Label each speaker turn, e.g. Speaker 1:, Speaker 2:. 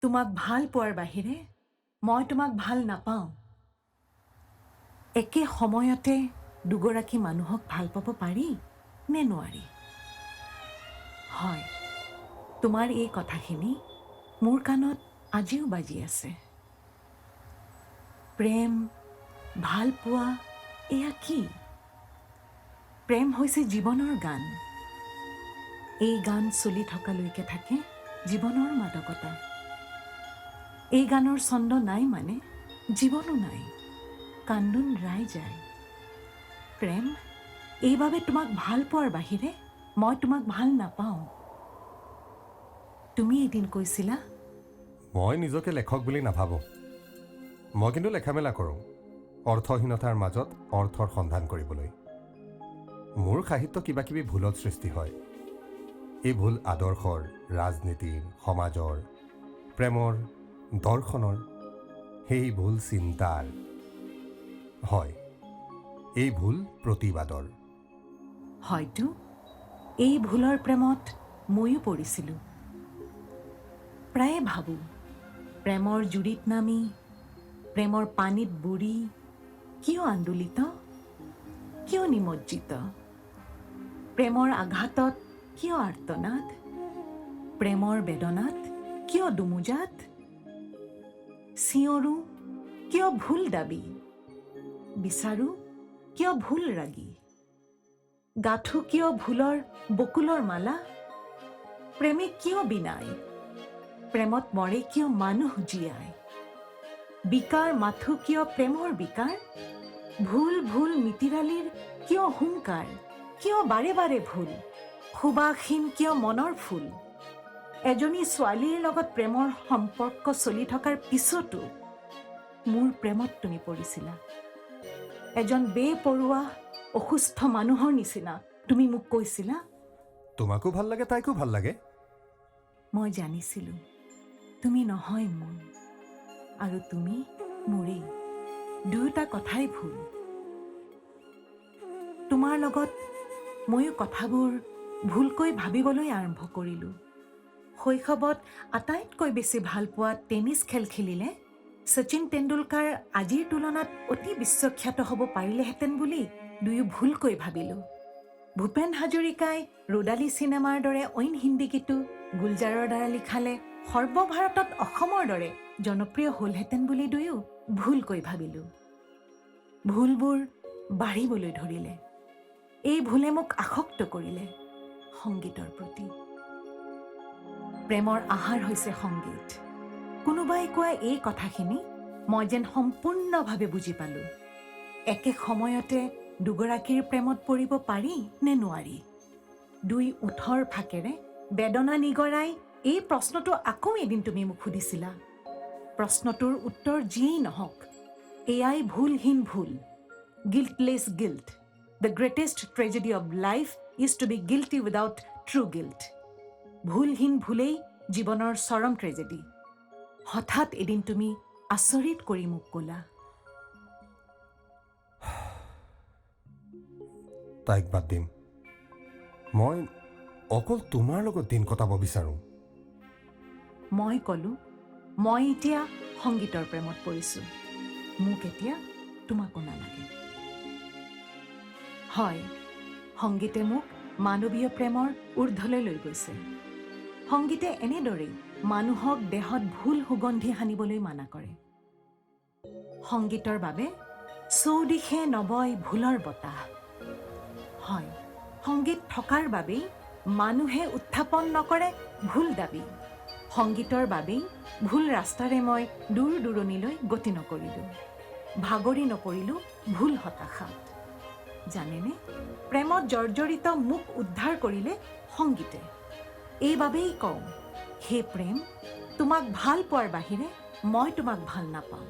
Speaker 1: তোমাক ভাল পোৱাৰ বাহিৰে মই তোমাক ভাল নাপাওঁ। একে সময়তে দুগৰাকী মানুহক ভাল পাব পাৰি নে নোৱাৰি? হয়, তোমাৰ এই কথাখিনি মোৰ কাণত আজিও বাজি আছে। প্ৰেম, ভাল পোৱা, এয়া কি? প্ৰেম হৈছে জীৱনৰ গান। এই গান চলি থকালৈকে থাকে জীৱনৰ মাদকতা। এই গানৰ ছন্দ নাই মানে জীৱনো নাই, কান্দোন ৰাই যায়। প্ৰেম, এইবাবে তোমাক ভাল পোৱাৰ বাহিৰে মই তোমাক ভাল নাপাওঁ। তুমি এদিন কৈছিলা,
Speaker 2: মই নিজকে লেখক বুলি নাভাবোঁ। মই কিন্তু লেখা-মেলা কৰোঁ, অৰ্থহীনতাৰ মাজত অৰ্থৰ সন্ধান কৰিবলৈ। মোৰ সাহিত্য কিবা কিবি ভুলত সৃষ্টি হয়। এই ভুল আদৰ্শৰ, ৰাজনীতিৰ, সমাজৰ, প্ৰেমৰ, দৰ্শনৰ, সেই ভুল চিন্তাৰ। হয়, এই ভুল প্ৰতিবাদৰ।
Speaker 1: হয়তো এই ভুলৰ প্ৰেমত ময়ো পৰিছিলোঁ। প্ৰায়ে ভাবোঁ, প্ৰেমৰ জুৰিত নামি, প্ৰেমৰ পানীত বুৰি কিয় আন্দোলিত, কিয় নিমজ্জিত? প্ৰেমৰ আঘাতত কিয় আৰ্তনাদ? প্ৰেমৰ বেদনাত কিয় দুমোজাত? চিঞৰো কিয় ভুল দাবী? বিচাৰো কিয় ভুল ৰাগী? গাঁঠো কিয় ভুলৰ বকুলৰ মালা? প্ৰেমে কিয় বিনাই? প্ৰেমত মৰে কিয় মানুহ জীয়াই? বিকাৰ মাথো কিয় প্ৰেমৰ বিকাৰ? ভুল ভুল মিতিৰালিৰ কিয় হুংকাৰ? কিয় বাৰে বাৰে ভুল? সুবাসহীন কিয় মনৰ ফুল? এজনী ছোৱালীৰ লগত প্ৰেমৰ সম্পৰ্ক চলি থকাৰ পিছতো মোৰ প্ৰেমত তুমি পৰিছিলা। এজন বেপৰুৱা অসুস্থ মানুহৰ নিচিনা তুমি মোক কৈছিলা,
Speaker 2: তোমাকো ভাল লাগে, তাইকো ভাল লাগে।
Speaker 1: মই জানিছিলোঁ তুমি নহয় মোৰ, আৰু তুমি মোৰেই। দুয়োটা কথাই ভুল। তোমাৰ লগত ময়ো কথাবোৰ ভুলকৈ ভাবিবলৈ আৰম্ভ কৰিলোঁ। শৈশৱত আটাইতকৈ বেছি ভাল পোৱা টেনিছ খেল খেলিলে শচীন তেণ্ডুলকাৰ আজিৰ তুলনাত অতি বিশ্বখ্যাত হ'ব পাৰিলেহেঁতেন বুলি দুয়ো ভুলকৈ ভাবিলোঁ। ভূপেন হাজৰিকাই ৰ'দালি চিনেমাৰ দৰে অইন হিন্দী গীতো গুলজাৰৰ দ্বাৰা লিখালে সৰ্বভাৰতত অসমৰ দৰে জনপ্ৰিয় হ'লহেঁতেন বুলি দুয়ো ভুলকৈ ভাবিলোঁ। ভুলবোৰ বাঢ়িবলৈ ধৰিলে। এই ভুলে মোক আসক্ত কৰিলে সংগীতৰ প্ৰতি। প্ৰেমৰ আহাৰ হৈছে সংগীত। কোনোবাই কোৱা এই কথাখিনি মই যেন সম্পূৰ্ণভাৱে বুজি পালোঁ। একে সময়তে দুগৰাকীৰ প্ৰেমত পৰিব পাৰি নে নোৱাৰি? দুই ওঠৰ ফাকেৰে বেদনা নিগৰাই এই প্ৰশ্নটো আকৌ এদিন তুমি মোক সুধিছিলা। প্ৰশ্নটোৰ উত্তৰ যিয়েই নহওক, এয়াই ভুলহীন ভুল। গিল্টলেছ guilt. The greatest tragedy of life is to be guilty without true guilt. ভুলহীন ভুলেই জীৱনৰ চৰম ট্ৰেজেডি। হঠাৎ এদিন তুমি আচৰিত কৰি মোক ক'লা,
Speaker 2: তাইক বাদ দিম। মই অকল তোমাৰ লগত দিন কটাব বিচাৰোঁ।
Speaker 1: মই ক'লোঁ, মই এতিয়া সংগীতৰ প্ৰেমত পৰিছোঁ। মোক এতিয়া তোমাকো নালাগে। হয়, সংগীতে মোক মানৱীয় প্ৰেমৰ ঊৰ্ধলৈ লৈ গৈছে। সংগীতে এনেদৰেই মানুহক দেহত ভুল সুগন্ধি সানিবলৈ মানা কৰে। সংগীতৰ বাবে চৌদিশে নবয় ভুলৰ বতাহ। হয়, সংগীত থকাৰ বাবেই মানুহে উত্থাপন নকৰে ভুল দাবী। সংগীতৰ বাবেই ভুল ৰাস্তাৰে মই দূৰ দূৰণিলৈ গতি নকৰিলোঁ। ভাগৰি নপৰিলোঁ ভুল হতাশাত। জানেনে, প্ৰেমত জৰ্জৰিত মোক উদ্ধাৰ কৰিলে সংগীতে। এইবাবেই কওঁ, হে প্ৰেম, তোমাক ভাল পোৱাৰ বাহিৰে মই তোমাক ভাল নাপাওঁ।